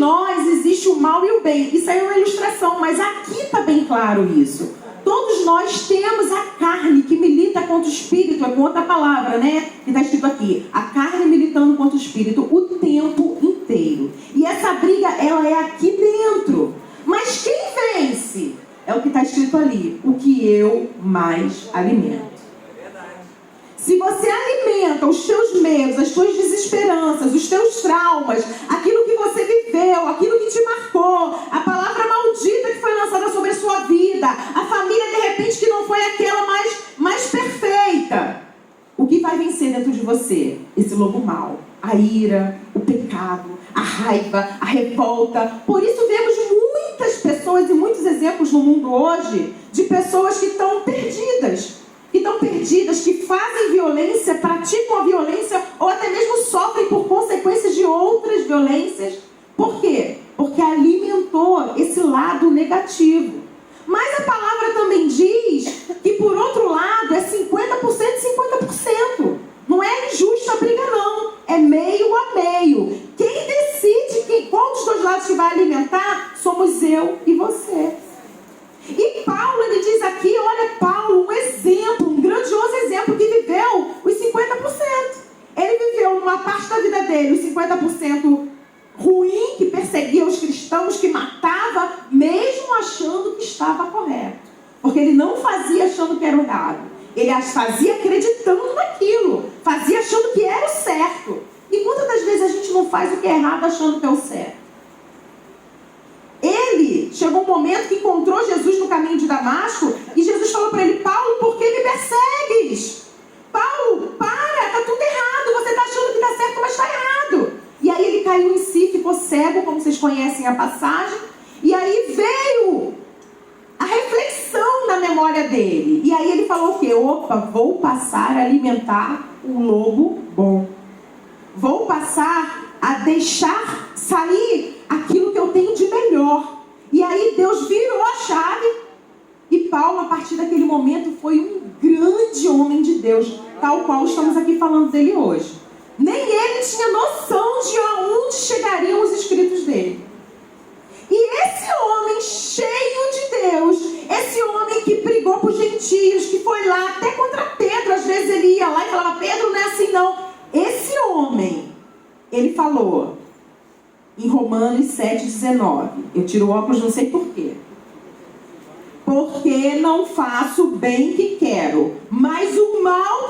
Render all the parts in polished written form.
nós existe o mal e o bem. Isso aí é uma ilustração, mas aqui está bem claro isso. Todos nós temos a carne que milita contra o espírito, é com outra palavra, né? Que está escrito aqui. A carne militando contra o espírito o tempo inteiro. E essa briga, ela é aqui dentro. Mas quem vence? É o que está escrito ali. O que eu mais alimento. Se você alimenta os teus medos, as tuas desesperanças, os teus traumas, aquilo que você viveu, aquilo que te marcou, a palavra maldita que foi lançada sobre a sua vida, a família de repente que não foi aquela mais perfeita, o que vai vencer dentro de você? Esse lobo mau, a ira, o pecado, a raiva, a revolta. Por isso vemos muitas pessoas e muitos exemplos no mundo hoje de pessoas que estão perdidas. Que fazem violência, praticam a violência ou até mesmo sofrem por consequências de outras violências. Por quê? Porque alimentou esse lado negativo. Mas a palavra também diz que, por outro lado, é 50% e 50%. Não é injusta a briga, não. É meio a meio. Quem decide qual dos dois lados que vai alimentar somos eu e você. E Paulo, ele diz aqui, olha, Paulo, um exemplo, um grandioso exemplo que viveu os 50%. Ele viveu uma parte da vida dele, os 50% ruim, que perseguia os cristãos, que matava, mesmo achando que estava correto. Porque ele não fazia achando que era o errado. Ele fazia acreditando naquilo, fazia achando que era o certo. E muitas das vezes a gente não faz o que é errado achando que é o certo. Ele chegou um momento que encontrou Jesus no caminho de Damasco e Jesus falou para ele: Paulo, por que me persegues? Paulo, para, está tudo errado, você está achando que está certo, mas está errado. E aí ele caiu em si, ficou cego, como vocês conhecem a passagem, e aí veio a reflexão na memória dele. E aí ele falou o quê? Opa, vou passar a alimentar o lobo bom. Vou passar a deixar sair aquilo que eu tenho de melhor. E aí Deus virou a chave. E Paulo, a partir daquele momento, foi um grande homem de Deus, tal qual estamos aqui falando dele hoje. Nem ele tinha noção de aonde chegariam os escritos dele. E esse homem cheio de Deus, esse homem que brigou por gentios, que foi lá até contra Pedro, às vezes ele ia lá e falava: Pedro, não é assim não. Esse homem, ele falou em Romanos 7,19, eu tiro o óculos, não sei porquê. Porque não faço o bem que quero, mas o mal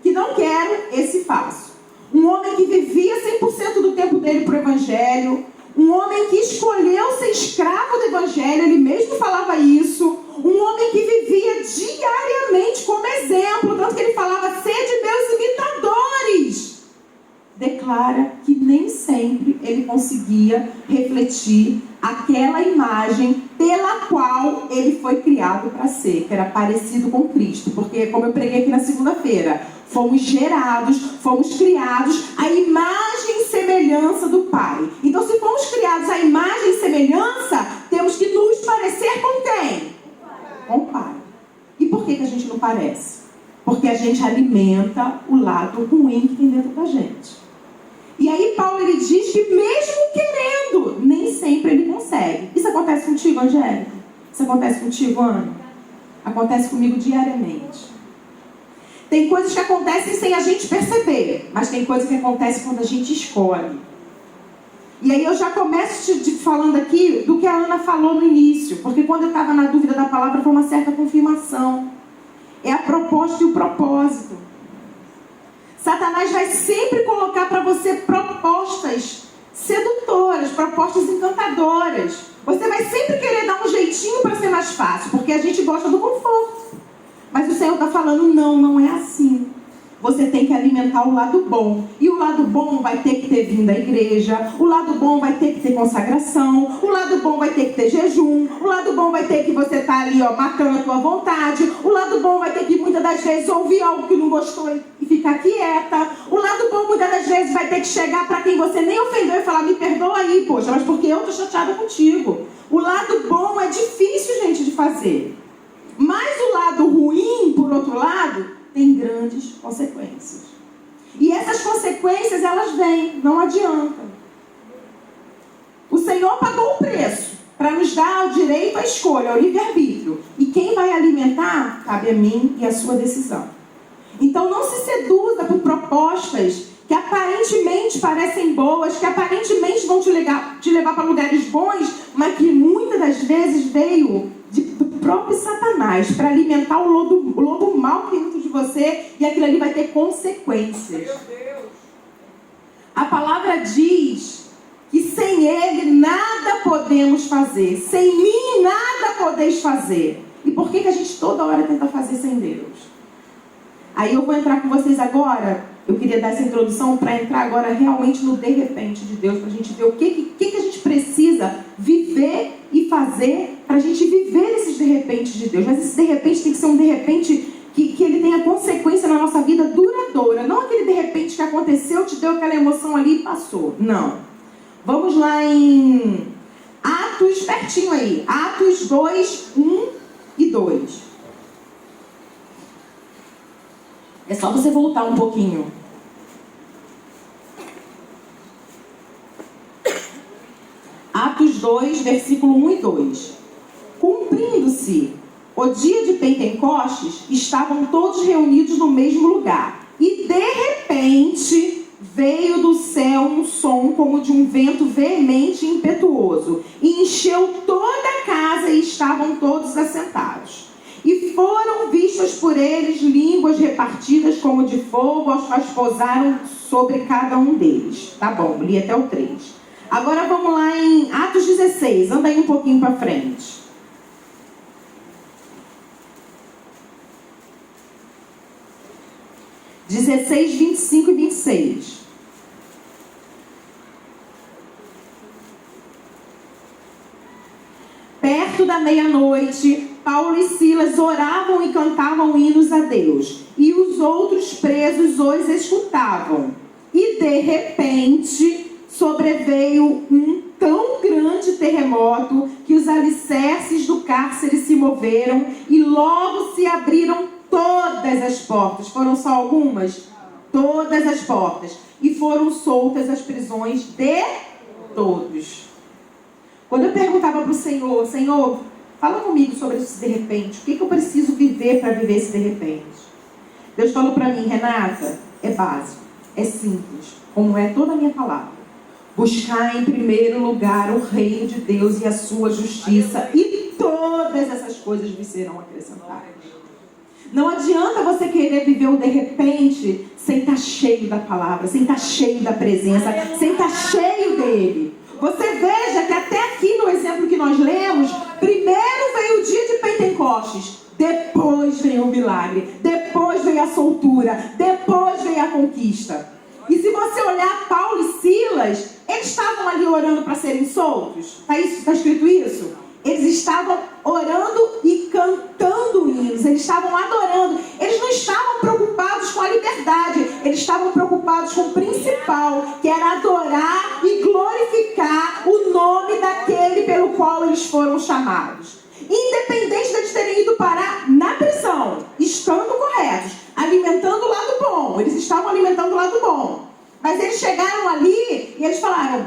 que não quero, esse faço. Um homem que vivia 100% do tempo dele para o Evangelho, um homem que escolheu ser escravo do Evangelho, ele mesmo falava isso, um homem que vivia diariamente como exemplo, tanto que ele falava: sede meus imitadores. Declara que nem sempre ele conseguia refletir aquela imagem pela qual ele foi criado para ser, que era parecido com Cristo. Porque, como eu preguei aqui na segunda-feira, fomos gerados, fomos criados à imagem e semelhança do Pai. Então, se fomos criados à imagem e semelhança, temos que nos parecer com quem? Com o Pai. E por que a gente não parece? Porque a gente alimenta o lado ruim que tem dentro da gente. E aí Paulo, ele diz que mesmo querendo, nem sempre ele consegue. Isso acontece contigo, Angélica? Isso acontece contigo, Ana? Acontece comigo diariamente. Tem coisas que acontecem sem a gente perceber, mas tem coisas que acontecem quando a gente escolhe. E aí eu já começo falando aqui do que a Ana falou no início, porque quando eu estava na dúvida da palavra foi uma certa confirmação. É a proposta e o propósito. Satanás vai sempre colocar para você propostas sedutoras, propostas encantadoras. Você vai sempre querer dar um jeitinho para ser mais fácil, porque a gente gosta do conforto. Mas o Senhor está falando: não é assim. Você tem que alimentar o lado bom. E o lado bom vai ter que ter vindo à igreja. O lado bom vai ter que ter consagração. O lado bom vai ter que ter jejum. O lado bom vai ter que você estar ali, matando a tua vontade. O lado bom vai ter que muitas das vezes ouvir algo que não gostou e ficar quieta. O lado bom muitas das vezes vai ter que chegar para quem você nem ofendeu e falar: me perdoa aí, poxa, mas porque eu estou chateada contigo. O lado bom é difícil, gente, de fazer. Mas o lado ruim, por outro lado, tem grandes consequências. E essas consequências, elas vêm, não adianta. pagou o preço para nos dar o direito à escolha, ao livre-arbítrio. E quem vai alimentar, cabe a mim e a sua decisão. Então não se seduza por propostas que aparentemente parecem boas, que aparentemente vão te levar para lugares bons, mas que muitas das vezes veio do próprio Satanás para alimentar o lobo mau que tem dentro de você, e aquilo ali vai ter consequências. A palavra diz que sem Ele nada podemos fazer, sem mim nada podeis fazer. E por que a gente toda hora tenta fazer sem Deus? Aí eu vou entrar com vocês agora. Eu queria dar essa introdução para entrar agora realmente no de repente de Deus, para a gente ver o que a gente precisa viver e fazer para a gente viver esses de repente de Deus. Mas esse de repente tem que ser um de repente que ele tenha consequência na nossa vida duradoura. Não aquele de repente que aconteceu, te deu aquela emoção ali e passou. Não. Vamos lá em Atos, pertinho aí. Atos 2, 1 e 2. É só você voltar um pouquinho. Atos 2, versículo 1 e 2. Cumprindo-se o dia de Pentecostes, estavam todos reunidos no mesmo lugar. E de repente veio do céu um som como de um vento veemente e impetuoso, e encheu toda a casa, e estavam todos assentados. E foram vistas por eles línguas repartidas como de fogo, as quais pousaram sobre cada um deles. Tá bom, li até o 3. Agora vamos lá em Atos 16. Anda aí um pouquinho para frente. (16, 25 e 26). Perto da meia-noite, Paulo e Silas oravam e cantavam hinos a Deus, e os outros presos os escutavam. E de repente sobreveio um tão grande terremoto que os alicerces do cárcere se moveram e logo se abriram todas as portas. Foram só algumas? Todas as portas. E foram soltas as prisões de todos. Quando eu perguntava para o Senhor, Senhor, fala comigo sobre esse de repente. O que eu preciso viver para viver esse de repente? Deus falou para mim, Renata, é básico, é simples, como é toda a minha palavra. Buscar em primeiro lugar o reino de Deus e a sua justiça, e todas essas coisas lhe serão acrescentadas. Não adianta você querer viver o de repente sem estar cheio da palavra, sem estar cheio da presença, sem estar cheio dele. Você veja que até aqui no exemplo que nós lemos, primeiro veio o dia de Pentecostes, depois veio o milagre, depois veio a soltura, depois veio a conquista. E se você olhar Paulo e Silas, eles estavam ali orando para serem soltos. Está escrito isso? Eles estavam orando e cantando hinos, eles estavam adorando. Eles não estavam preocupados com a liberdade, eles estavam preocupados com o principal, que era adorar e glorificar o nome daquele pelo qual eles foram chamados. Independente de eles terem ido parar na prisão, estando corretos, alimentando o lado bom, eles estavam alimentando o lado bom. Mas eles chegaram ali e eles falaram,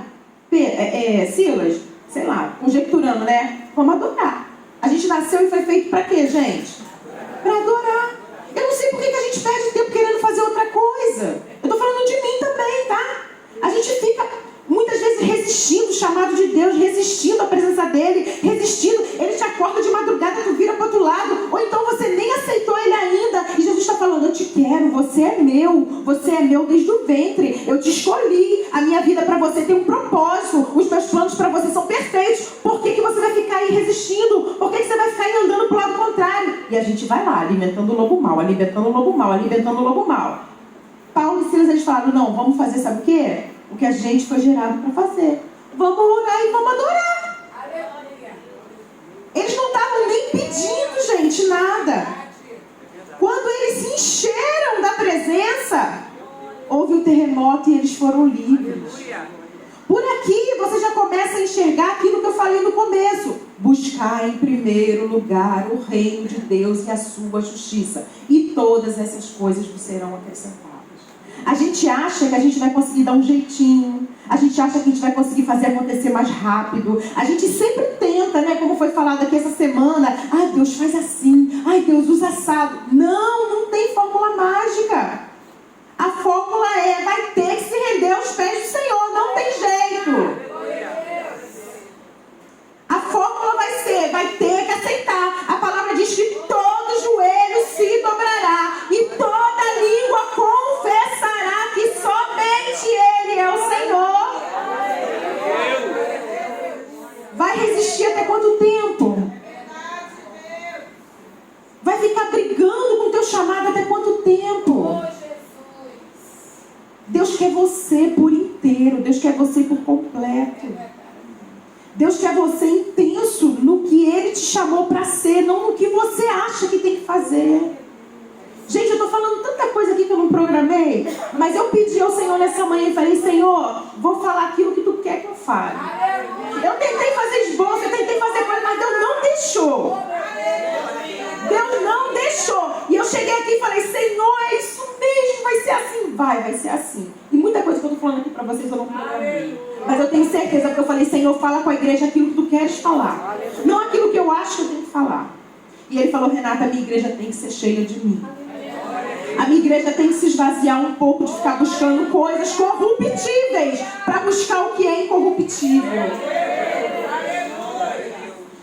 Silas, sei lá, conjecturando, né? Vamos adorar. A gente nasceu e foi feito para quê, gente? Para adorar. Eu não sei por que a gente perde tempo querendo fazer outra coisa. Eu estou falando de mim também, tá? A gente fica muitas vezes resistindo o chamado de Deus, resistindo à presença dele, resistindo. Ele te acorda de madrugada, tu vira para outro lado, ou então você nem aceitou ele ainda. E Jesus está falando, eu te quero, você é meu desde o ventre. Eu te escolhi, a minha vida para você tem um propósito, os meus planos para você são perfeitos. Por que você vai ficar aí resistindo? Por que você vai ficar aí andando para o lado contrário? E a gente vai lá, alimentando o lobo mau, alimentando o lobo mau, alimentando o lobo mau. Paulo e Silas, eles falaram, não, vamos fazer, sabe o quê? O que a gente foi gerado para fazer. Vamos orar e vamos adorar. Eles não estavam nem pedindo, gente, nada. Quando eles se encheram da presença, houve um terremoto e eles foram livres. Por aqui você já começa a enxergar aquilo que eu falei no começo. Buscar em primeiro lugar o reino de Deus e a sua justiça. E todas essas coisas vos serão acrescentadas. A gente acha que a gente vai conseguir dar um jeitinho. A gente acha que a gente vai conseguir fazer acontecer mais rápido. A gente sempre tenta, né? Como foi falado aqui essa semana. Ai, Deus, faz assim. Ai, Deus, usa assado. Não tem fórmula mágica. A fórmula vai ter que se render aos pés do Senhor. Não tem jeito. A fórmula vai ter que aceitar. A palavra diz que todo joelho se dobrará e toda língua confessará que somente Ele é o Senhor. Vai resistir até quanto tempo? Vai ficar brigando com o teu chamado até quanto tempo? Deus quer você por inteiro. Deus quer você por completo. Deus quer você intenso no que Ele te chamou para ser, não no que você acha que tem que fazer. Gente, eu estou falando tanta coisa aqui que eu não programei, mas eu pedi ao Senhor nessa manhã e falei, Senhor, vou falar aquilo que Tu quer que eu fale. Eu tentei fazer esboço, eu tentei fazer coisa, mas Deus não deixou. Deus não deixou. E eu cheguei aqui e falei, Senhor, é isso mesmo, vai ser assim. Vai ser assim. E muita coisa que eu estou falando aqui para vocês eu não programei. Mas eu tenho certeza que eu falei, Senhor, fala com a igreja aquilo que Tu queres falar. Não aquilo que eu acho que eu tenho que falar. E Ele falou, Renata, a minha igreja tem que ser cheia de mim. A minha igreja tem que se esvaziar um pouco de ficar buscando coisas corruptíveis para buscar o que é incorruptível.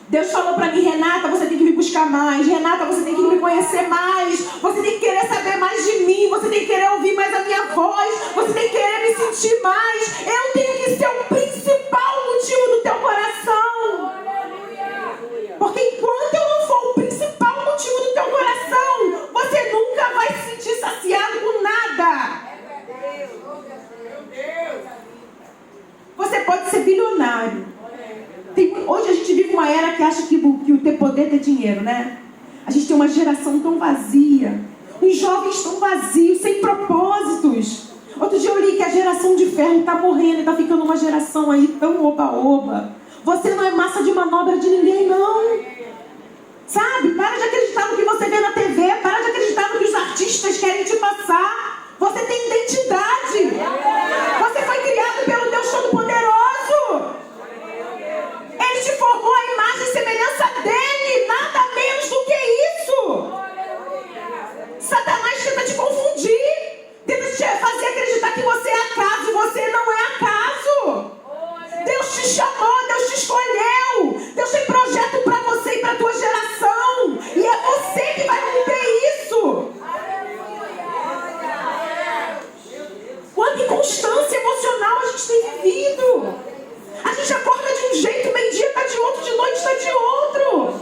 Deus falou para mim, Renata, você tem que me buscar mais. Renata, você tem que me conhecer mais. Você tem que querer saber mais de mim. Você tem que querer ouvir mais a minha voz. Você tem que querer me sentir mais. Eu tenho que ser o principal motivo do teu coração. Porque enquanto eu não for o principal motivo do teu coração, você nunca vai se sentir saciado com nada. Você pode ser bilionário. Hoje a gente vive uma era que acha que o ter poder é ter dinheiro, né? A gente tem uma geração tão vazia. Os jovens tão vazios, sem propósitos. Outro dia eu li que a geração de ferro está morrendo e está ficando uma geração aí tão oba-oba. Você não é massa de manobra de ninguém, não. Sabe? Para de acreditar no que você vê na TV. Para de acreditar no que os artistas querem te passar. Você tem identidade. Você foi criado pelo Deus Todo-Poderoso. Ele te formou a imagem e semelhança dele. Nada menos do que isso. Satanás tenta te confundir. Tenta te fazer acreditar que você é acaso. Você não é acaso. Deus te chamou, Deus te escolheu. Deus tem projeto para você e para a tua geração. E é você que vai cumprir isso. Quanta inconstância emocional a gente tem vivido. A gente acorda de um jeito, meio-dia está de outro, de noite está de outro.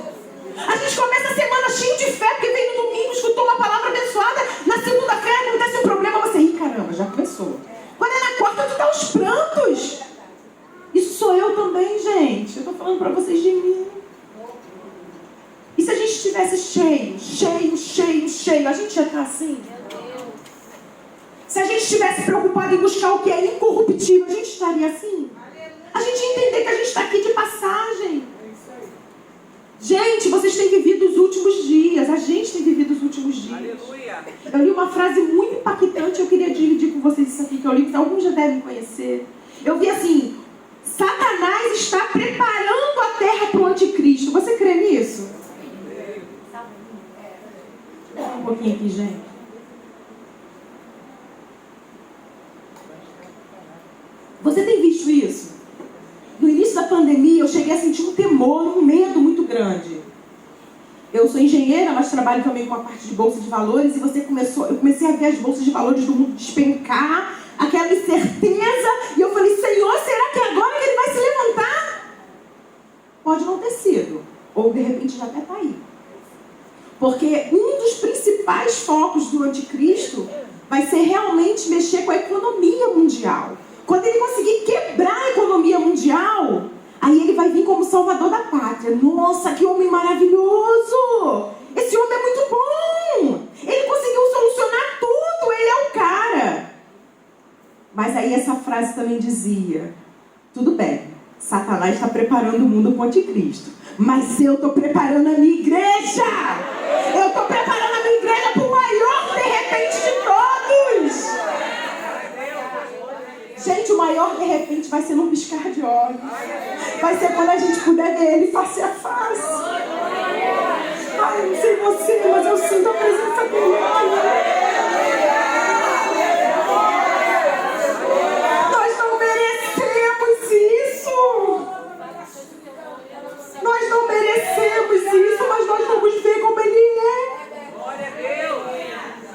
A gente começa a semana cheio de fé, porque vem no domingo, escutou uma palavra abençoada. Na segunda-feira acontece um problema, você, caramba, já começou. Quando é na quarta, tu dá aos prantos. Isso sou eu também, gente. Eu estou falando para vocês de mim. E se a gente estivesse cheio, a gente ia estar assim? Se a gente estivesse preocupado em buscar o que é incorruptível, a gente estaria assim? A gente ia entender que a gente está aqui de passagem. Gente, vocês têm vivido os últimos dias. A gente tem vivido os últimos dias. Aleluia. Eu li uma frase muito impactante. Eu queria dividir com vocês isso aqui que eu li, que alguns já devem conhecer. Eu vi assim: Satanás está preparando a terra para o anticristo. Você crê nisso? Um pouquinho aqui, gente. Você tem visto isso? No início da pandemia, eu cheguei a sentir um temor, um medo muito grande. Eu sou engenheira, mas trabalho também com a parte de bolsa de valores. E eu comecei a ver as bolsas de valores do mundo despencar, aquela incerteza. E eu falei, Senhor, será que agora que ele vai se levantar? Pode não ter sido. Ou de repente já até está aí. Porque um dos principais focos do anticristo vai ser realmente mexer com a economia mundial. Quando ele conseguir quebrar a economia mundial, aí ele vai vir como salvador da pátria. Nossa, que homem maravilhoso! Esse homem é muito bom! Ele conseguiu solucionar tudo, ele é o cara. Mas aí essa frase também dizia, tudo bem, Satanás está preparando o mundo para o anticristo, mas eu estou preparando a minha igreja! Eu estou preparando a minha igreja para o maior de repente de todos! Gente, o maior maior de repente vai ser num piscar de olhos. Vai ser quando a gente puder ver Ele face a face. Ai, eu não sei você, mas eu sinto a presença dEle aqui. Nós não merecemos isso. Nós não merecemos isso, mas nós vamos ver como Ele é. Glória a Deus.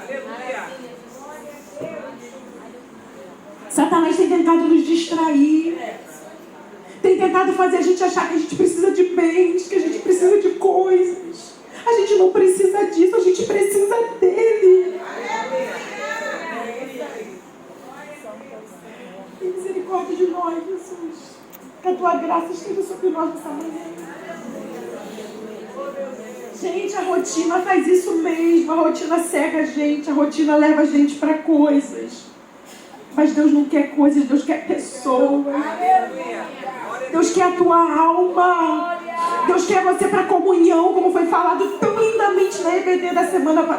Aleluia. Satanás tem tentado nos distrair. Tem tentado fazer a gente achar que a gente precisa de bens, que a gente precisa de coisas. A gente não precisa disso, a gente precisa dEle. Tem misericórdia de nós, Jesus. Que a Tua graça esteja sobre nós nessa manhã. Gente, a rotina faz isso mesmo. A rotina cega a gente. A rotina leva a gente para coisas. Mas Deus não quer coisas, Deus quer pessoas. Deus quer a tua alma. Deus quer você para comunhão, como foi falado tão lindamente na EBD dessa semana.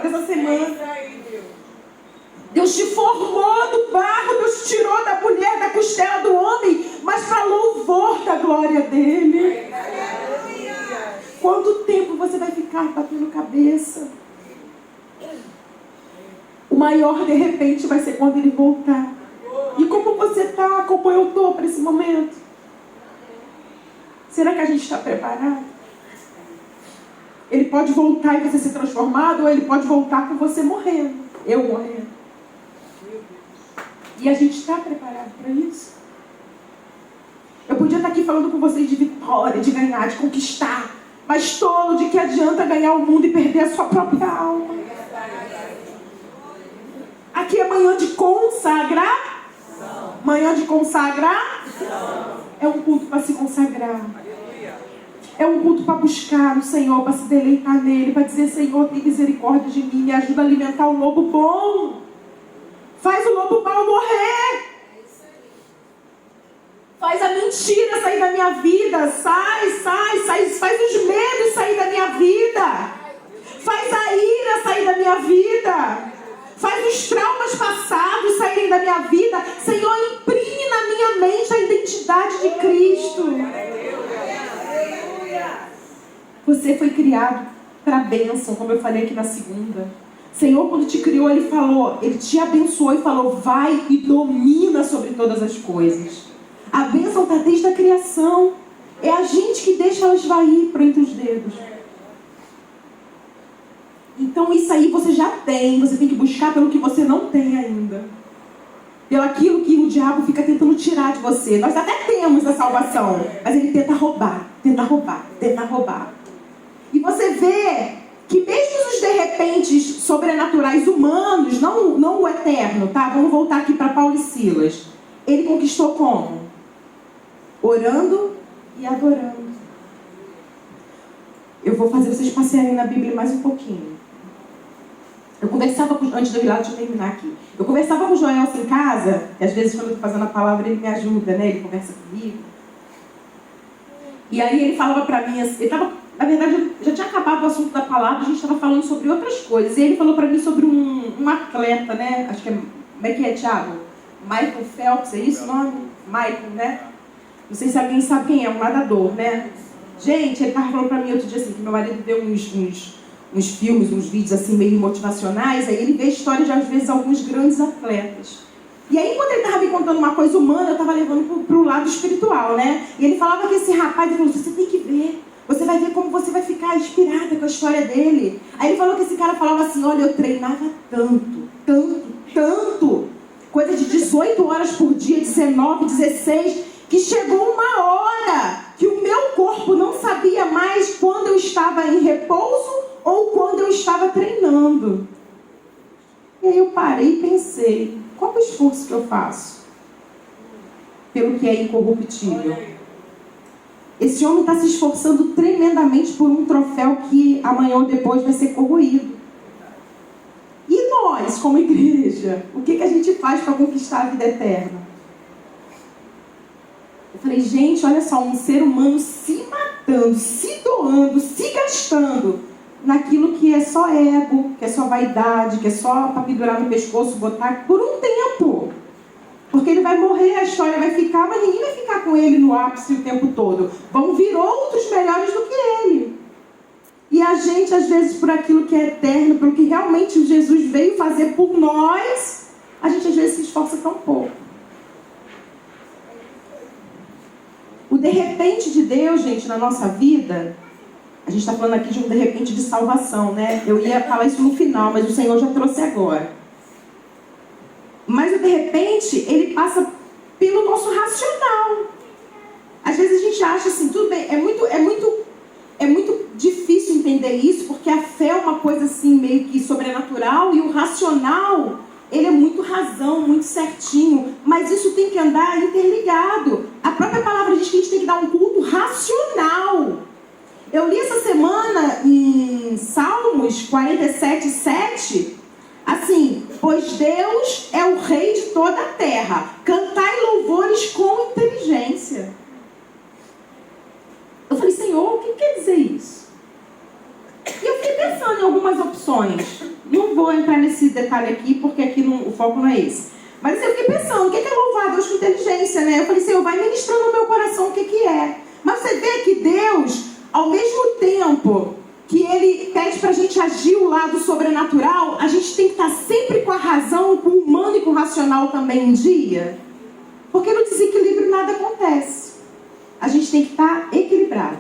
Deus te formou do barro, Deus te tirou da mulher, da costela do homem, mas para louvor da glória dele. Quanto tempo você vai ficar batendo cabeça? O maior de repente vai ser quando ele voltar. E como você está? Como eu estou para esse momento? Será que a gente está preparado? Ele pode voltar e você ser transformado, ou ele pode voltar com você morrendo. Eu morrendo. E a gente está preparado para isso? Eu podia estar aqui falando com vocês de vitória, de ganhar, de conquistar. Mas tolo, de que adianta ganhar o mundo e perder a sua própria alma? Aqui é manhã de consagrar? Manhã de consagrar? É um culto para se consagrar. É um culto para buscar o Senhor, para se deleitar nele, para dizer: Senhor, tem misericórdia de mim, me ajuda a alimentar o lobo bom. Faz o lobo mau morrer. Faz a mentira sair da minha vida. Sai. Faz os medos sair da minha vida. Faz a ira sair da minha vida. Faz os traumas passados saírem da minha vida. Senhor, imprime na minha mente a identidade de Cristo. Você foi criado para a bênção, como eu falei aqui na segunda. Senhor, quando te criou, Ele falou, Ele te abençoou e falou: vai e domina sobre todas as coisas. A bênção está desde a criação. É a gente que deixa ela esvair por entre os dedos. Então isso aí você já tem. Você tem que buscar pelo que você não tem ainda. Pelo aquilo que o diabo fica tentando tirar de você. Nós até temos a salvação, mas ele tenta roubar. E você vê que mesmo os de repente sobrenaturais humanos, não o eterno, tá? Vamos voltar aqui para Paulo e Silas. Ele conquistou como? Orando e adorando. Eu vou fazer vocês passearem na Bíblia mais um pouquinho. Eu conversava com... Antes de eu ir lá, deixa eu terminar aqui. Eu conversava com o Joelson em casa, e às vezes quando eu estou fazendo a palavra, ele me ajuda, né? Ele conversa comigo. E aí ele falava pra mim, assim, ele tava, na verdade, já tinha acabado o assunto da palavra, a gente estava falando sobre outras coisas. E ele falou pra mim sobre um atleta, né? Acho que é... Como é que é, Thiago? Michael Phelps, é isso o nome? Michael, né? Não sei se alguém sabe quem é, um nadador, né? Gente, ele estava falando pra mim outro dia assim, que meu marido deu uns filmes, uns vídeos assim meio motivacionais, aí ele vê a história de às vezes alguns grandes atletas. E aí quando ele estava me contando uma coisa humana, eu estava levando pro lado espiritual, né? E ele falava que esse rapaz, ele falou: você tem que ver, você vai ver como você vai ficar inspirada com a história dele. Aí ele falou que esse cara falava assim: olha, eu treinava tanto, coisa de 18 horas por dia, 19, 16, que chegou uma hora que o meu corpo não sabia mais quando eu estava em repouso ou quando eu estava treinando. E aí eu parei e pensei: qual é o esforço que eu faço pelo que é incorruptível? Esse homem está se esforçando tremendamente por um troféu que amanhã ou depois vai ser corroído. E nós, como igreja, o que a gente faz para conquistar a vida eterna? Eu falei: gente, olha só, um ser humano se matando, se doando, se gastando naquilo que é só ego, que é só vaidade, que é só para pendurar no pescoço, botar por um tempo. Porque ele vai morrer, a história vai ficar, mas ninguém vai ficar com ele no ápice o tempo todo. Vão vir outros melhores do que ele. E a gente, às vezes, por aquilo que é eterno, pelo que realmente Jesus veio fazer por nós, a gente às vezes se esforça tão pouco. O de repente de Deus, gente, na nossa vida, a gente está falando aqui de um de repente de salvação, né? Eu ia falar isso no final, mas o Senhor já trouxe agora. Mas o de repente, ele passa pelo nosso racional. Às vezes a gente acha assim, tudo bem, é muito difícil entender isso, porque a fé é uma coisa assim, meio que sobrenatural, e o racional, ele é muito razão, muito certinho, mas isso tem que andar interligado. A própria palavra diz que a gente tem que dar um culto racional. Eu li essa semana em Salmos 47, 7, assim: pois Deus é o rei de toda a terra, cantai louvores com inteligência. Eu falei, Senhor, o que quer dizer isso? E eu fiquei pensando em algumas opções. Não vou entrar nesse detalhe aqui, porque aqui o foco não é esse. Mas eu fiquei pensando, o que é louvar Deus com inteligência, né? Eu falei, Senhor, vai ministrando no meu coração o que é. Mas você vê que Deus, ao mesmo tempo que Ele pede para a gente agir o lado sobrenatural, a gente tem que estar sempre com a razão, com o humano e com o racional também em dia. Porque no desequilíbrio nada acontece. A gente tem que estar equilibrado.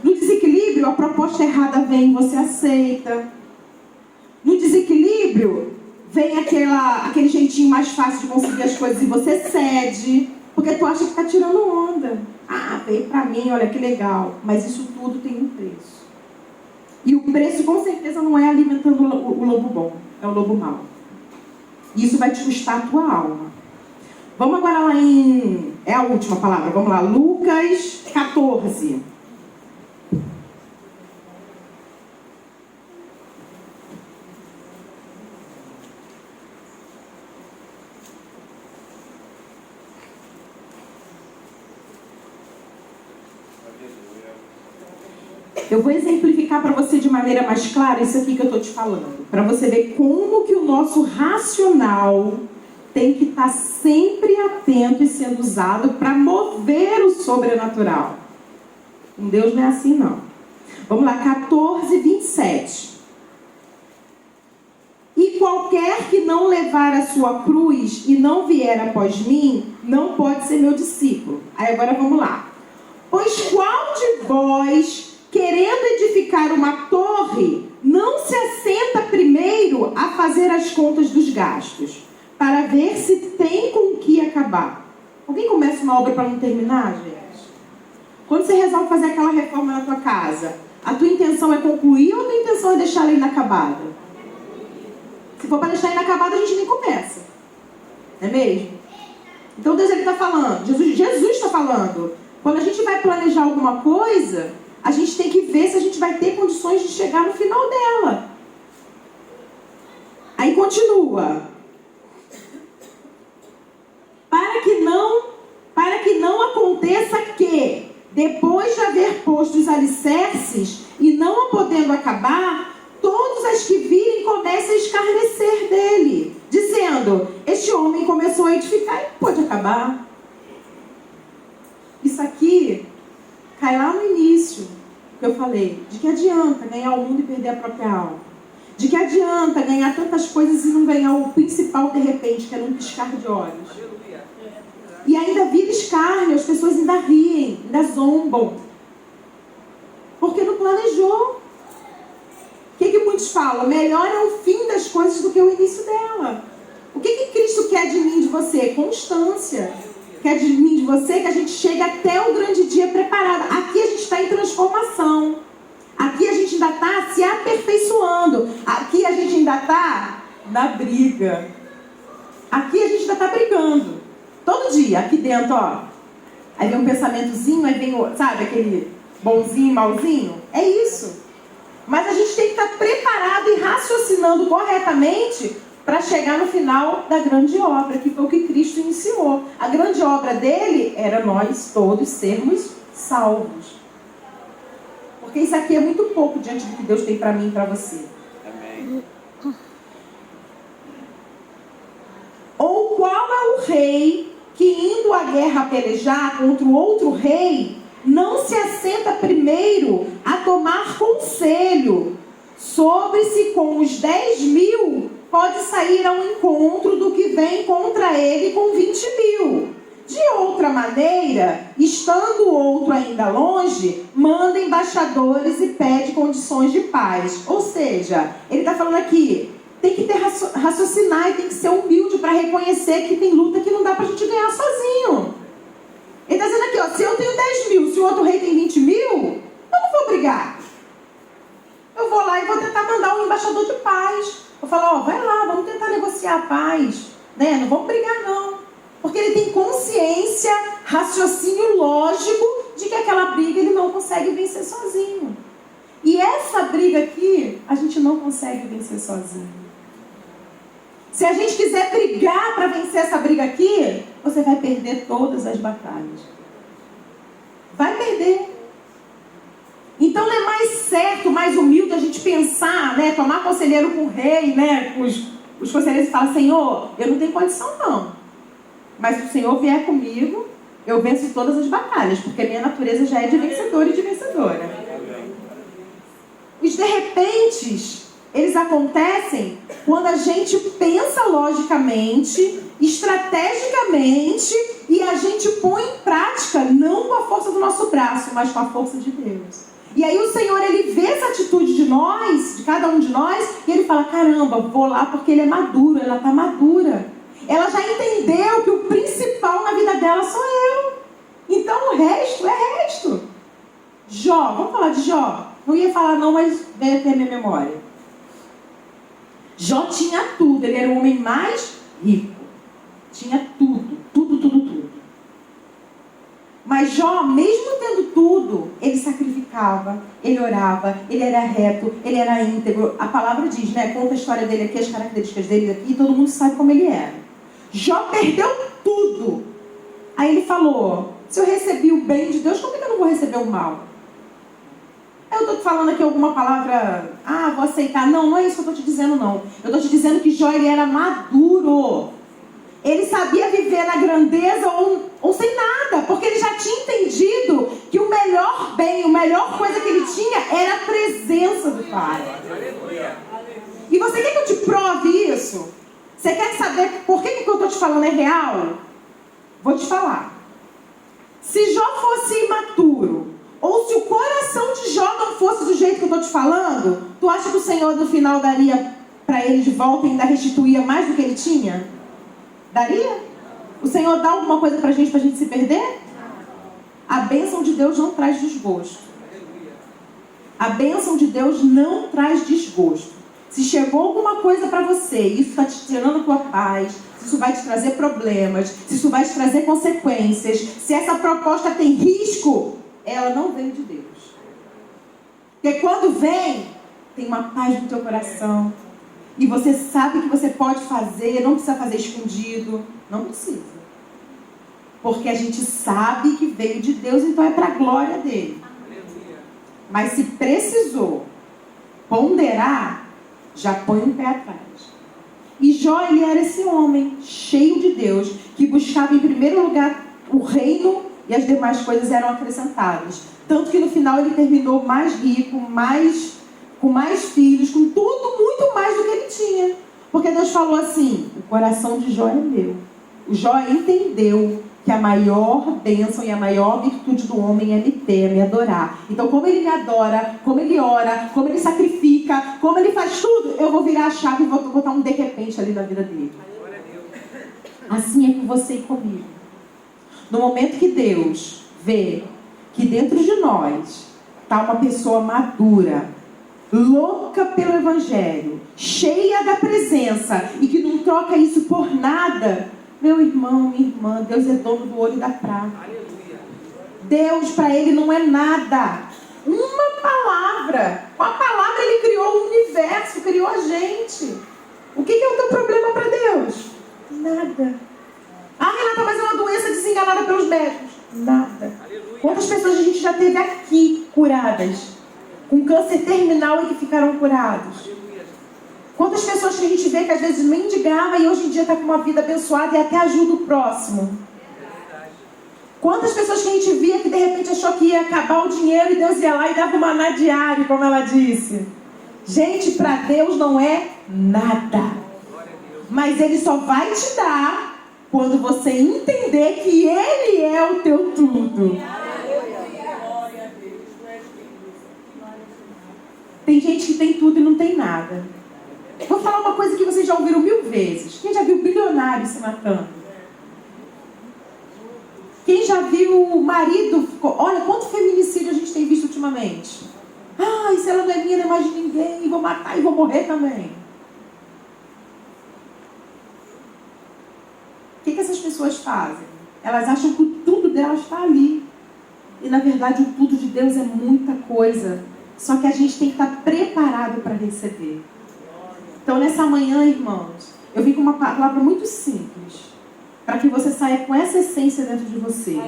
No desequilíbrio, a proposta errada vem e você aceita. No desequilíbrio, vem aquele jeitinho mais fácil de conseguir as coisas e você cede. Porque tu acha que está tirando onda. Ah, veio para mim, olha que legal. Mas isso tudo tem um preço. E o preço, com certeza, não é alimentando o lobo bom. É o lobo mau. E isso vai te custar a tua alma. Vamos agora lá em... É a última palavra. Vamos lá. Lucas 14. Eu vou exemplificar para você de maneira mais clara isso aqui que eu estou te falando. Para você ver como que o nosso racional tem que estar sempre atento e sendo usado para mover o sobrenatural. Com Deus não é assim, não. Vamos lá, 14, 27. E qualquer que não levar a sua cruz e não vier após mim, não pode ser meu discípulo. Aí agora vamos lá. Pois qual de vós, querendo edificar uma torre, não se assenta primeiro a fazer as contas dos gastos, para ver se tem com o que acabar? Alguém começa uma obra para não terminar, gente? Quando você resolve fazer aquela reforma na tua casa, a tua intenção é concluir ou a tua intenção é deixar ela inacabada? Se for para deixar inacabada, a gente nem começa. Não é mesmo? Então Deus está falando, Jesus está falando. Quando a gente vai planejar alguma coisa, a gente tem que ver se a gente vai ter condições de chegar no final dela. Aí continua. Para que não aconteça que, depois de haver posto os alicerces e não a podendo acabar, todos as que virem comecem a escarnecer dele, dizendo: este homem começou a edificar e não pode acabar. Isso aqui cai lá no início que eu falei. De que adianta ganhar o mundo e perder a própria alma? De que adianta ganhar tantas coisas e não ganhar o principal de repente, que é num piscar de olhos? E ainda vira escárnio, as pessoas ainda riem, ainda zombam. Porque não planejou. O que muitos falam? Melhor é o fim das coisas do que o início dela. O que Cristo quer de mim, de você? Constância. Quer de mim, de você, que a gente chegue até o grande dia preparada. Aqui a gente está em transformação. Aqui a gente ainda está se aperfeiçoando. Aqui a gente ainda está na briga. Aqui a gente ainda está brigando. Todo dia, aqui dentro, ó. Aí vem um pensamentozinho, aí vem, sabe, aquele bonzinho, malzinho. É isso. Mas a gente tem que estar preparado e raciocinando corretamente para chegar no final da grande obra, que foi o que Cristo iniciou. A grande obra dele era nós todos sermos salvos. Porque isso aqui é muito pouco diante do que Deus tem para mim e para você. Amém. Ou qual é o rei que, indo à guerra pelejar contra o outro rei, não se assenta primeiro a tomar conselho sobre se com os 10.000 pode sair ao encontro do que vem contra ele com 20.000. De outra maneira, estando o outro ainda longe, manda embaixadores e pede condições de paz. Ou seja, ele está falando aqui, tem que ter raciocinar e tem que ser humilde para reconhecer que tem luta que não dá para a gente ganhar sozinho. Ele está dizendo aqui, ó, se eu tenho 10.000, se o outro rei tem 20.000, eu não vou brigar. Eu vou lá e vou tentar mandar um embaixador de paz. Eu falo, ó, vai lá, vamos tentar negociar a paz. Né? Não vamos brigar, não. Porque ele tem consciência, raciocínio lógico de que aquela briga ele não consegue vencer sozinho. E essa briga aqui, a gente não consegue vencer sozinho. Se a gente quiser brigar para vencer essa briga aqui, você vai perder todas as batalhas. Vai perder. Então não é mais certo, mais humilde a gente pensar, né, tomar conselheiro com o rei, né, com os conselheiros e falar, Senhor, eu não tenho condição não. Mas se o Senhor vier comigo, eu venço todas as batalhas, porque a minha natureza já é de vencedor e de vencedora. Os de repentes, eles acontecem quando a gente pensa logicamente, estrategicamente, e a gente põe em prática, não com a força do nosso braço, mas com a força de Deus. E aí o Senhor, ele vê essa atitude de nós, de cada um de nós, e ele fala, caramba, vou lá porque ele é maduro, ela está madura. Ela já entendeu que o principal na vida dela sou eu. Então o resto é resto. Jó, vamos falar de Jó? Não ia falar não, mas veio até a minha memória. Jó tinha tudo, ele era o homem mais rico. Tinha tudo. Mas Jó, mesmo tendo tudo, ele sacrificava, ele orava, ele era reto, ele era íntegro. A palavra diz, né? Conta a história dele aqui, as características dele aqui, e todo mundo sabe como ele era. Jó perdeu tudo. Aí ele falou, se eu recebi o bem de Deus, como é que eu não vou receber o mal? Eu estou te falando aqui alguma palavra, vou aceitar. Não é isso que eu estou te dizendo, não. Eu estou te dizendo que Jó, ele era maduro. Ele sabia viver na grandeza ou sem nada, porque ele já tinha entendido que o melhor bem, a melhor coisa que ele tinha era a presença do Pai. E você quer que eu te prove isso? Você quer saber por que eu estou te falando é real? Vou te falar. Se Jó fosse imaturo, ou se o coração de Jó não fosse do jeito que eu estou te falando, tu acha que o Senhor no final daria para ele de volta e ainda restituía mais do que ele tinha? Daria? O Senhor dá alguma coisa pra gente se perder? A bênção de Deus não traz desgosto. A bênção de Deus não traz desgosto. Se chegou alguma coisa para você, isso está te tirando a tua paz, se isso vai te trazer problemas, se isso vai te trazer consequências, se essa proposta tem risco, ela não veio de Deus. Porque quando vem, tem uma paz no teu coração. E você sabe que você pode fazer, não precisa fazer escondido. Não precisa. Porque a gente sabe que veio de Deus, então é para a glória dele. Mas se precisou ponderar, já põe um pé atrás. E Jó, ele era esse homem cheio de Deus, que buscava em primeiro lugar o reino e as demais coisas eram acrescentadas. Tanto que no final ele terminou mais rico, com mais filhos, com tudo, muito mais do que ele tinha. Porque Deus falou assim, o coração de Jó é meu. O Jó entendeu que a maior bênção e a maior virtude do homem é me ter, é me adorar. Então, como ele me adora, como ele ora, como ele sacrifica, como ele faz tudo, eu vou virar a chave e vou botar um de repente ali na vida dele. Assim é com você e comigo. No momento que Deus vê que dentro de nós está uma pessoa madura, louca pelo Evangelho, cheia da presença e que não troca isso por nada, meu irmão, minha irmã, Deus é dono do ouro e da prata. Deus para ele não é nada. Uma palavra. Com a palavra ele criou o universo, criou a gente. O que é o teu problema para Deus? Nada. Renata, mas é uma doença desenganada pelos médicos. Nada. Quantas pessoas a gente já teve aqui curadas? Com câncer terminal e que ficaram curados? Quantas pessoas que a gente vê que às vezes mendigava e hoje em dia está com uma vida abençoada e até ajuda o próximo. Quantas pessoas que a gente via que de repente achou que ia acabar o dinheiro e Deus ia lá e dava um maná diário, como ela disse. Gente, para Deus não é nada. Mas Ele só vai te dar quando você entender que Ele é o teu tudo. Tem gente que tem tudo e não tem nada. Vou falar uma coisa que vocês já ouviram 1000 vezes. Quem já viu bilionário se matando? Quem já viu o marido... Olha, quanto feminicídio a gente tem visto ultimamente. Ai, se ela não é minha, não é mais de ninguém. Vou matar e vou morrer também. O que essas pessoas fazem? Elas acham que o tudo delas está ali. E na verdade o tudo de Deus é muita coisa. Só que a gente tem que estar preparado para receber. Então nessa manhã, irmãos, eu vim com uma palavra muito simples. Para que você saia com essa essência dentro de você.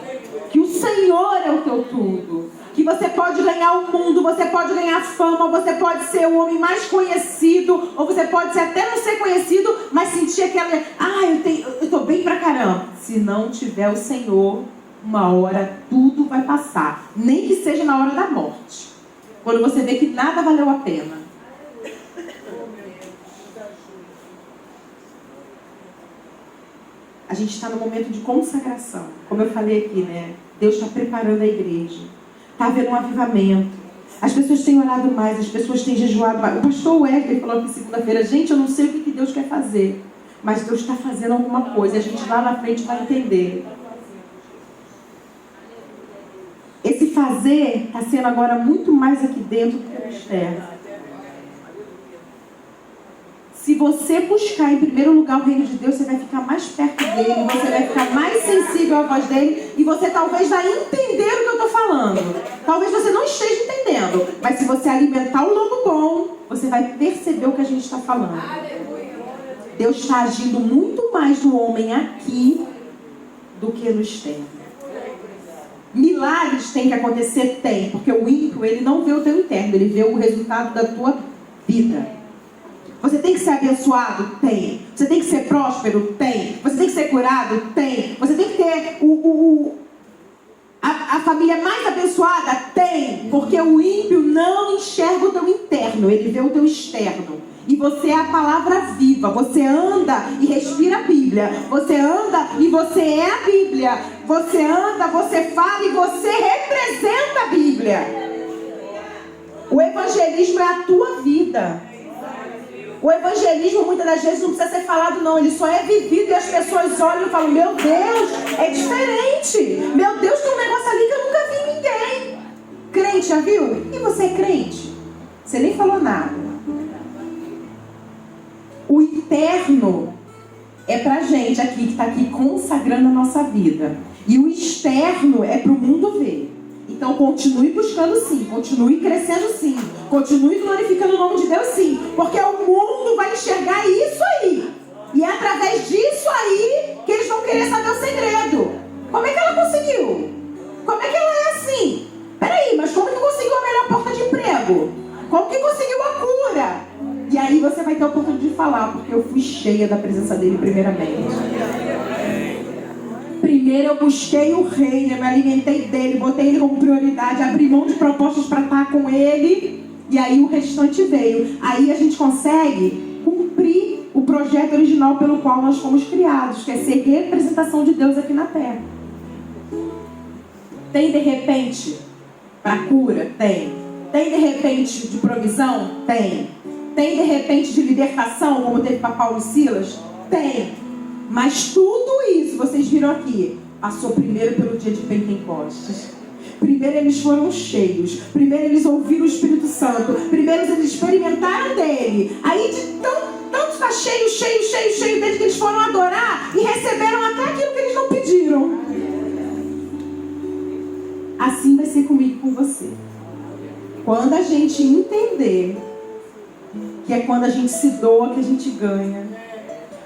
Que o Senhor é o teu tudo. Que você pode ganhar o mundo, você pode ganhar fama, você pode ser o homem mais conhecido, ou você pode até não ser conhecido, mas sentir aquela... eu estou bem pra caramba. Se não tiver o Senhor, uma hora tudo vai passar. Nem que seja na hora da morte. Quando você vê que nada valeu a pena. A gente está no momento de consagração. Como eu falei aqui, né? Deus está preparando a igreja. Está havendo um avivamento. As pessoas têm orado mais, as pessoas têm jejuado mais. O pastor Wesley falou aqui segunda-feira, gente, eu não sei o que Deus quer fazer. Mas Deus está fazendo alguma coisa. A gente lá na frente vai entender. Esse fazer está sendo agora muito mais aqui dentro do que no externo. Se você buscar em primeiro lugar o reino de Deus, você vai ficar mais perto dele, você vai ficar mais sensível à voz dele e você talvez vai entender o que eu estou falando. Talvez você não esteja entendendo, mas se você alimentar o lobo bom, você vai perceber o que a gente está falando. Deus está agindo muito mais no homem aqui do que no externo. Milagres tem que acontecer? Tem, porque o ímpio, ele não vê o teu interno, ele vê o resultado da tua vida. Você tem que ser abençoado? Tem. Você tem que ser próspero? Tem. Você tem que ser curado? Tem. Você tem que ter a família mais abençoada? Tem. Porque o ímpio não enxerga o teu interno, ele vê o teu externo. E você é a palavra viva. Você anda e respira a Bíblia. Você anda e você é a Bíblia. Você anda, você fala e você representa a Bíblia. O evangelismo é a tua vida. O evangelismo muitas das vezes não precisa ser falado não, ele só é vivido e as pessoas olham e falam, meu Deus, é diferente. Meu Deus, tem um negócio ali que eu nunca vi em ninguém. Crente, já viu? E você é crente? Você nem falou nada. O interno é pra gente aqui que está aqui consagrando a nossa vida. E o externo é para o mundo ver. Então continue buscando sim, continue crescendo sim, continue glorificando o nome de Deus sim, porque o mundo vai enxergar isso aí. E é através disso aí que eles vão querer saber o segredo. Como é que ela conseguiu? Como é que ela é assim? Peraí, mas como que conseguiu a melhor porta de emprego? Como que conseguiu a cura? E aí você vai ter a oportunidade de falar, porque eu fui cheia da presença dele primeiramente. Primeiro eu busquei o reino, eu me alimentei dele, botei ele como prioridade, abri mão de propostas para estar com ele, e aí o restante veio. Aí a gente consegue cumprir o projeto original pelo qual nós fomos criados, que é ser representação de Deus aqui na terra. Tem de repente para cura? Tem. Tem de repente de provisão? Tem. Tem de repente de libertação, como teve para Paulo e Silas? Tem. Mas tudo isso, vocês viram aqui, passou primeiro pelo dia de Pentecostes. Primeiro eles foram cheios. Primeiro eles ouviram o Espírito Santo. Primeiro eles experimentaram dele. Aí de tanto está cheio desde que eles foram adorar e receberam até aquilo que eles não pediram. Assim vai ser comigo e com você. Quando a gente entender que é quando a gente se doa que a gente ganha.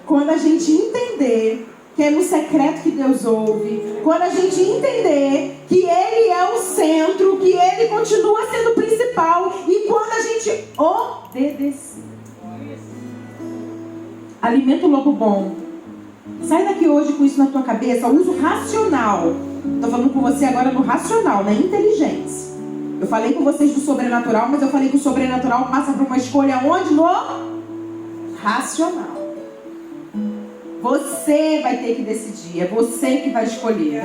Quando a gente entender que é no secreto que Deus ouve. Quando a gente entender que Ele é o centro, que Ele continua sendo o principal. E quando a gente obedecer. Alimenta o lobo bom. Sai daqui hoje com isso na tua cabeça. Uso racional. Estou falando com você agora no racional, na inteligência. Eu falei com vocês do sobrenatural, mas eu falei que o sobrenatural passa por uma escolha onde? No racional. Você vai ter que decidir. É você que vai escolher.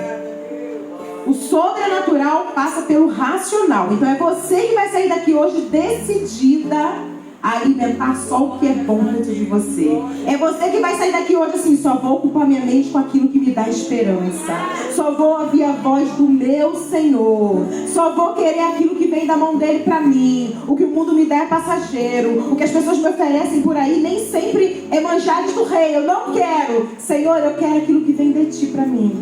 O sobrenatural passa pelo racional. Então é você que vai sair daqui hoje decidida a alimentar só o que é bom dentro de você. É você que vai sair daqui hoje assim: só vou ocupar minha mente com aquilo que me dá esperança. Só vou ouvir a voz do meu Senhor. Só vou querer aquilo que vem da mão dele para mim. O que o mundo me der é passageiro. O que as pessoas me oferecem por aí nem sempre é manjares do rei. Eu não quero. Senhor, eu quero aquilo que vem de ti para mim.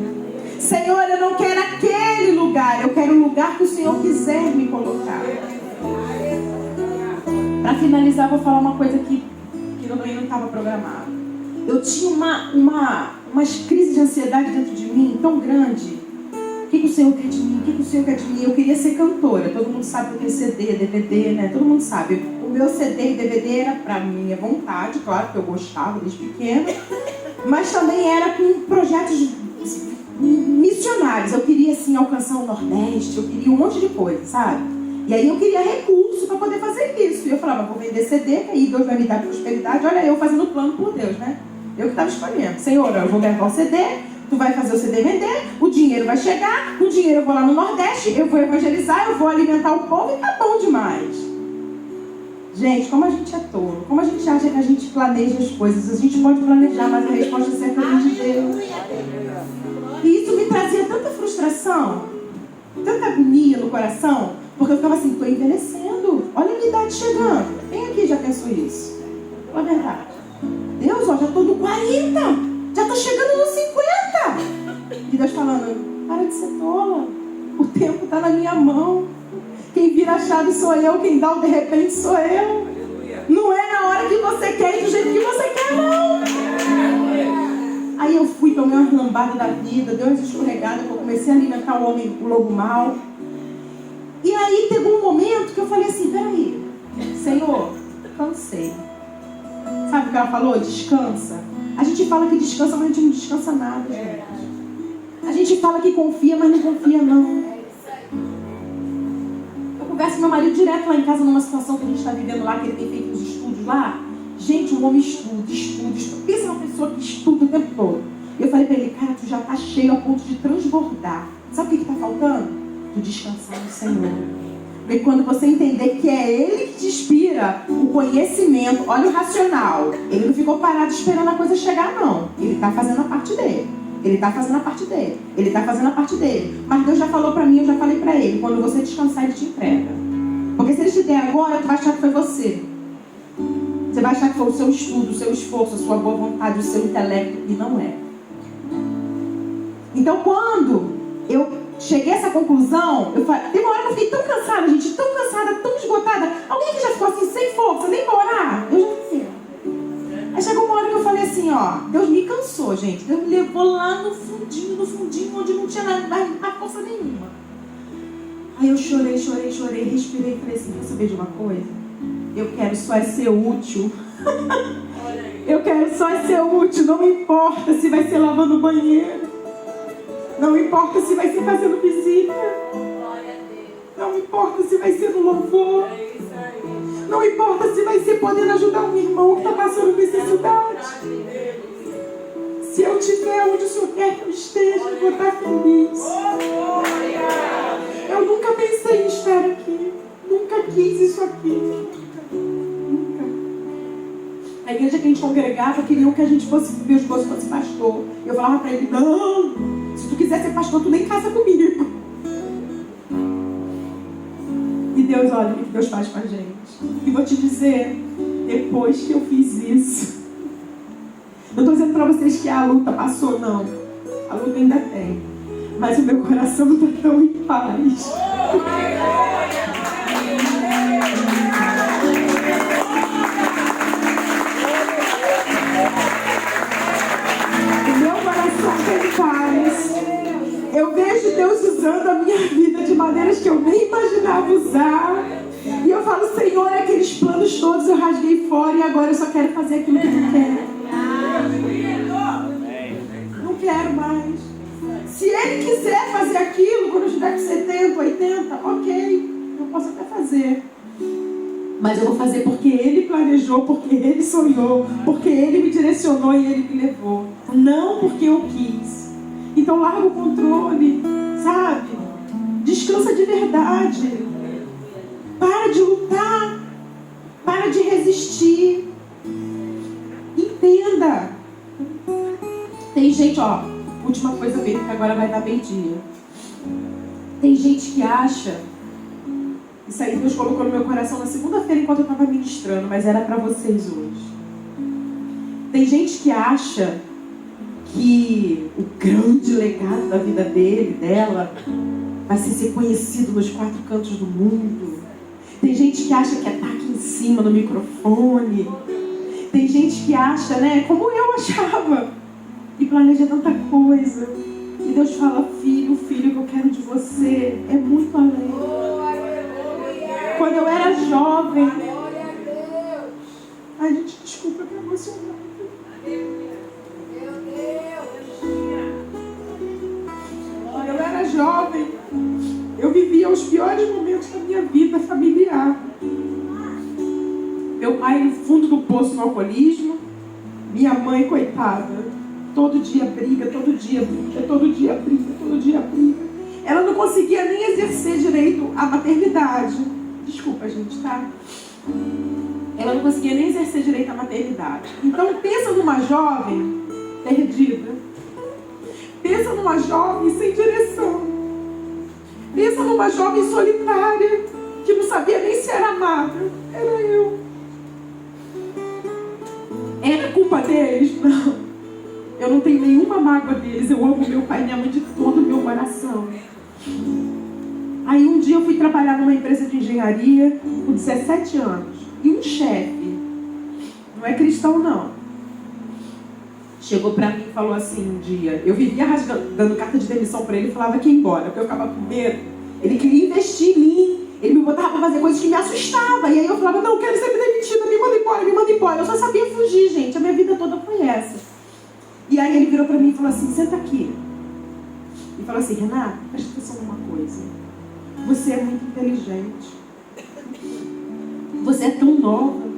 Senhor, eu não quero aquele lugar. Eu quero o lugar que o Senhor quiser me colocar. Para finalizar, vou falar uma coisa que não estava programado. Eu tinha umas crises de ansiedade dentro de mim tão grande. O que o Senhor quer de mim? O que o Senhor quer de mim? Eu queria ser cantora. Todo mundo sabe que eu tenho CD, DVD, né? Todo mundo sabe. O meu CD e DVD era para minha vontade, claro que eu gostava desde pequena. Mas também era com projetos missionários. Eu queria, assim, alcançar o Nordeste. Eu queria um monte de coisa, sabe? E aí eu queria recurso para poder fazer isso. E eu falava: vou vender CD, que aí Deus vai me dar prosperidade. Olha eu fazendo o plano por Deus, né? Eu que estava escolhendo. Senhor, eu vou gravar o CD, tu vai fazer o CD vender, o dinheiro vai chegar, o dinheiro eu vou lá no Nordeste, eu vou evangelizar, eu vou alimentar o povo e tá bom demais. Gente, como a gente é tolo, como a gente acha que a gente planeja as coisas. A gente pode planejar, mas a resposta certa vem de Deus. E isso me trazia tanta frustração, tanta agonia no coração. Porque eu ficava assim: estou envelhecendo. Olha a minha idade chegando. Quem aqui já pensou isso? Fala a verdade. Deus, ó, já estou no 40. Já estou chegando nos 50. E Deus falando: para de ser tola. O tempo está na minha mão. Quem vira a chave sou eu. Quem dá o de repente sou eu. Não é na hora que você quer e do jeito que você quer, não. Aí eu fui, tomei uma lambada da vida. Deu umas escorregadas. Eu comecei a alimentar o lobo mau. E aí teve um momento que eu falei assim: peraí, Senhor, cansei. Sabe o que ela falou? Descansa. A gente fala que descansa, mas a gente não descansa nada, gente. A gente fala que confia, mas não confia, não. Eu converso com meu marido direto lá em casa, numa situação que a gente está vivendo lá, que ele tem feito os estudos lá. Gente, o homem estuda. Pensa numa pessoa que estuda o tempo todo. Eu falei para ele: cara, tu já está cheio a ponto de transbordar. Sabe o que está faltando? Tu descansar no Senhor. Porque quando você entender que é Ele que te inspira o conhecimento, olha o racional. Ele não ficou parado esperando a coisa chegar, não. Ele está fazendo a parte dele. Ele está fazendo a parte dele. Ele está fazendo a parte dele. Mas Deus já falou para mim, eu já falei para ele: quando você descansar, Ele te entrega. Porque se Ele te der agora, tu vai achar que foi você. Você vai achar que foi o seu estudo, o seu esforço, a sua boa vontade, o seu intelecto. E não é. Então, quando eu cheguei a essa conclusão, tem uma hora que eu fiquei tão cansada, gente, tão cansada, tão esgotada. Alguém que já ficou assim, sem força, nem pra orar? Eu já fiz. Aí chegou uma hora que eu falei assim: ó, Deus me cansou, gente. Deus me levou lá no fundinho, onde não tinha nada, força nenhuma. Aí eu chorei, respirei e falei assim: quer saber de uma coisa? Eu quero só ser útil. Eu quero só ser útil, não importa se vai ser lavando o banheiro. Não importa se vai ser fazendo visita. Não importa se vai ser no louvor. Não importa se vai ser podendo ajudar um irmão que está passando necessidade. Se eu estiver onde o Senhor quer que eu esteja, eu vou estar feliz. Eu nunca pensei em estar aqui. Nunca quis isso aqui. Nunca. A igreja que a gente congregava queriam que a gente fosse, meu esposo fosse pastor. Eu falava para ele: não, se tu quiser ser pastor, tu nem casa comigo. E Deus, olha o que Deus faz com a gente. E vou te dizer, depois que eu fiz isso, não estou dizendo para vocês que a luta passou, não. A luta ainda tem. Mas o meu coração está tão em paz. O meu coração está em paz. Eu vejo Deus usando a minha vida de maneiras que eu nem imaginava usar. E eu falo: Senhor, aqueles planos todos eu rasguei fora e agora eu só quero fazer aquilo que tu quer. fazer aquilo quando eu estiver com 70, 80, ok, eu posso até fazer. Mas eu vou fazer porque Ele planejou, porque Ele sonhou, porque Ele me direcionou e Ele me levou. Não porque eu quis. Então larga o controle, sabe? Descansa de verdade. Para de lutar. Para de resistir. Entenda. Tem gente, ó, última coisa bem, que agora vai dar meio-dia. Tem gente que acha, isso aí Deus colocou no meu coração na segunda-feira enquanto eu estava ministrando, mas era para vocês hoje. Tem gente que acha que o grande legado da vida dela, vai ser conhecido nos 4 cantos do mundo. Tem gente que acha que é estar aqui em cima no microfone. Tem gente que acha, né, como eu achava, e planeja tanta coisa. E Deus fala, filho, o filho que eu quero de você é muito além. Quando eu era jovem, ai gente, desculpa que eu emocionada. Quando eu era jovem, eu vivia os piores momentos da minha vida familiar. Meu pai no fundo do poço no alcoolismo, minha mãe, coitada, todo dia briga, todo dia briga, todo dia briga, todo dia briga. Ela não conseguia nem exercer direito à maternidade. Desculpa, gente, tá? Ela não conseguia nem exercer direito à maternidade. Então, pensa numa jovem perdida. Pensa numa jovem sem direção. Pensa numa jovem solitária, que não sabia nem se era amada. Era eu. Era culpa deles? Não. Eu não tenho nenhuma mágoa deles. Eu amo meu pai e minha mãe de todo o meu coração. Aí um dia eu fui trabalhar numa empresa de engenharia com 17 anos. E um chefe, não é cristão não, chegou pra mim e falou assim um dia, eu vivia dando carta de demissão pra ele e falava que ia embora, porque eu ficava com medo. Ele queria investir em mim, ele me botava pra fazer coisas que me assustavam. E aí eu falava, não, eu quero ser demitida, me manda embora, me manda embora. Eu só sabia fugir, gente, a minha vida toda foi essa. E aí ele virou pra mim e falou assim, senta aqui. E falou assim, Renata, presta atenção numa coisa. Você é muito inteligente. Você é tão nova.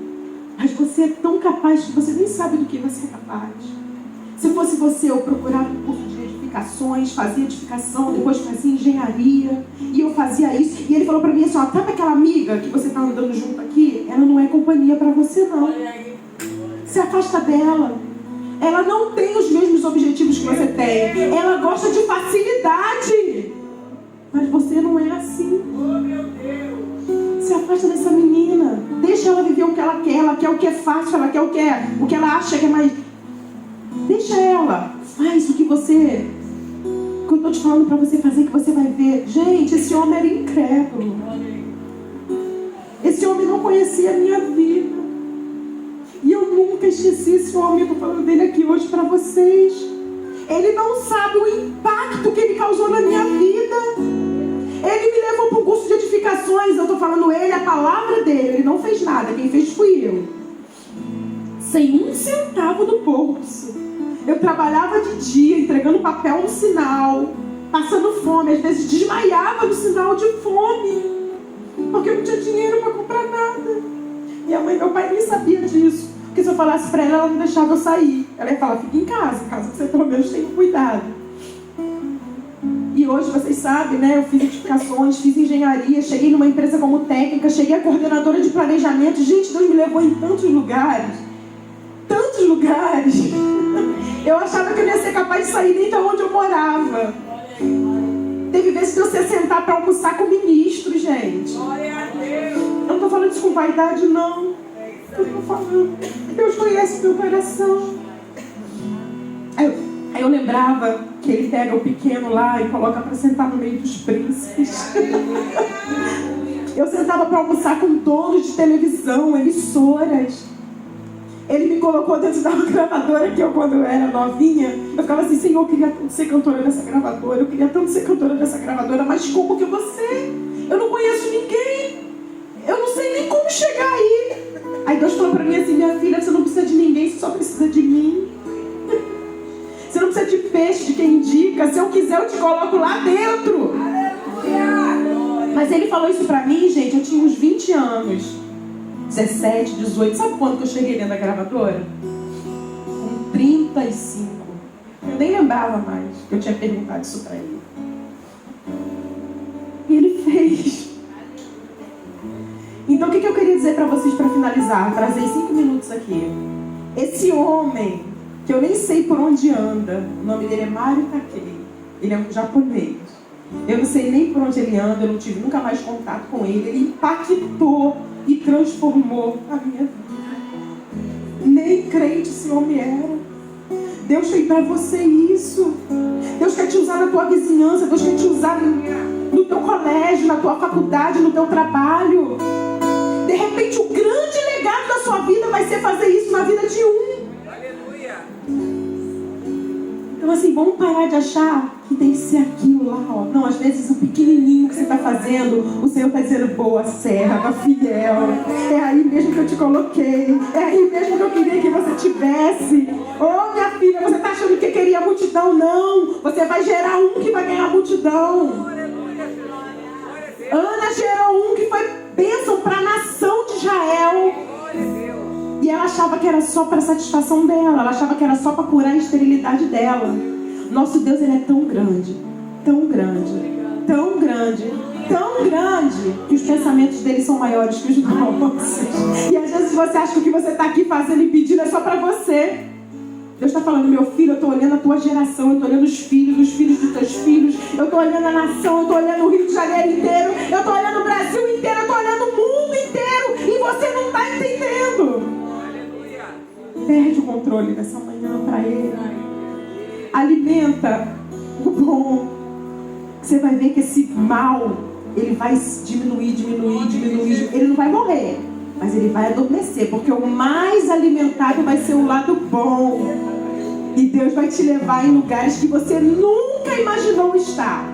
Mas você é tão capaz que você nem sabe do que você é capaz. Se fosse você, eu procurava um curso de edificações, fazia edificação, depois fazia engenharia. E eu fazia isso. E ele falou pra mim assim, ó, sabe aquela amiga que você tá andando junto aqui? Ela não é companhia pra você, não. Se afasta dela. Ela não tem os mesmos objetivos que você tem. Ela gosta de facilidade. Mas você não é assim. Se afasta dessa menina. Deixa ela viver o que ela quer. Ela quer o que é fácil. Ela quer o que ela acha que é mais... Deixa ela. Faz o que você... O que eu estou te falando para você fazer, que você vai ver. Gente, esse homem era incrédulo. Esse homem não conhecia a minha vida. E eu nunca esqueci esse homem. Eu estou falando dele aqui hoje para vocês. Ele não sabe o impacto que ele causou na minha vida. Ele me levou para um curso de edificações. Eu estou falando ele, a palavra dele. Ele não fez nada, quem fez fui eu. Sem um centavo no bolso. Eu trabalhava de dia, entregando papel no sinal, passando fome, às vezes desmaiava no sinal de fome, porque eu não tinha dinheiro para comprar nada. Minha mãe e meu pai nem sabiam disso, porque se eu falasse para ela não deixava eu sair. Ela ia falar, fica em casa você pelo menos tenha cuidado. E hoje vocês sabem, né? Eu fiz edificações, fiz engenharia, cheguei numa empresa como técnica, cheguei a coordenadora de planejamento. Gente, Deus me levou em tantos lugares. Tantos lugares. Eu achava que eu não ia ser capaz de sair nem de onde eu morava. Teve vezes que eu ia sentar para almoçar com o ministro, gente. Eu não estou falando isso com vaidade, não. Eu estou falando. Deus conhece o meu coração. Aí eu lembrava que ele pega o pequeno lá e coloca para sentar no meio dos príncipes. Eu sentava para almoçar com donos de televisão, emissoras. Ele me colocou dentro da gravadora que eu, quando eu era novinha, eu ficava assim, Senhor, eu queria tanto ser cantora dessa gravadora, eu queria tanto ser cantora dessa gravadora, mas como que você? Eu não conheço ninguém, eu não sei nem como chegar aí. Aí Deus falou pra mim assim, minha filha, você não precisa de ninguém, você só precisa de mim. Você não precisa de peixe, de quem indica. Se eu quiser quiser, eu te coloco lá dentro. Mas ele falou isso pra mim, gente, eu tinha uns 20 anos. 17, 18. Sabe quando que eu cheguei dentro da gravadora? Com 35. Eu nem lembrava mais que eu tinha perguntado isso pra ele. E ele fez. Então o que eu queria dizer pra vocês pra finalizar? Trazer 5 minutos aqui. Esse homem, que eu nem sei por onde anda, o nome dele é Mário Takei. Ele é um japonês. Eu não sei nem por onde ele anda, eu não tive nunca mais contato com ele. Ele impactou e transformou a minha vida. Nem crente esse homem era. Deus tem para você isso. Deus quer te usar na tua vizinhança. Deus quer te usar no teu colégio, na tua faculdade, no teu trabalho. De repente o grande legado da sua vida vai ser fazer isso na vida de um. Aleluia. Então assim, vamos parar de achar que tem que ser aquilo lá, ó. Não, às vezes o pequenininho que você está fazendo, o Senhor está dizendo, boa serva, fiel. É aí mesmo que eu te coloquei. É aí mesmo que eu queria que você tivesse. Oh, minha filha, você está achando que queria multidão? Não. Você vai gerar um que vai ganhar multidão. Ana gerou um que foi bênção para a nação de Israel. E ela achava que era só para satisfação dela. Ela achava que era só para curar a esterilidade dela. Nosso Deus, ele é tão grande, tão grande, tão grande, tão grande, que os pensamentos dele são maiores que os nossos. E às vezes você acha que o que você está aqui fazendo e pedindo é só para você. Deus está falando, meu filho, eu estou olhando a tua geração, eu estou olhando os filhos dos teus filhos, eu estou olhando a nação, eu estou olhando o Rio de Janeiro inteiro, eu estou olhando o Brasil inteiro, eu estou olhando o mundo inteiro, e você não está entendendo. Perde o controle dessa manhã para ele. Alimenta o bom. Você vai ver que esse mal, ele vai diminuir. Ele não vai morrer, mas ele vai adormecer, porque o mais alimentado vai ser o lado bom. E Deus vai te levar em lugares que você nunca imaginou estar.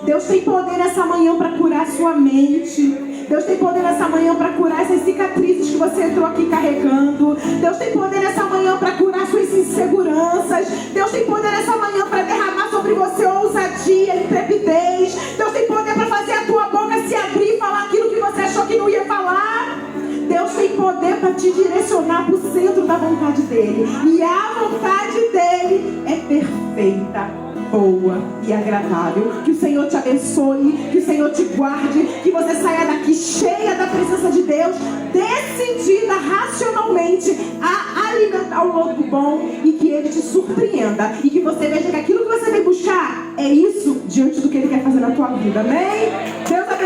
Deus tem poder essa manhã para curar a sua mente. Deus tem poder nessa manhã para curar essas cicatrizes que você entrou aqui carregando. Deus tem poder nessa manhã para curar suas inseguranças. Deus tem poder nessa manhã para derramar sobre você ousadia, intrepidez. Deus tem poder para fazer a tua boca se abrir e falar aquilo que você achou que não ia falar. Deus tem poder para te direcionar para o centro da vontade dele. E a vontade dele é perfeita, boa e agradável. Que o Senhor te abençoe, que o Senhor te guarde, que você saia daqui cheia da presença de Deus, decidida racionalmente a alimentar o lobo bom, e que ele te surpreenda, e que você veja que aquilo que você vem buscar é isso diante do que ele quer fazer na tua vida. Amém? Deus abençoe.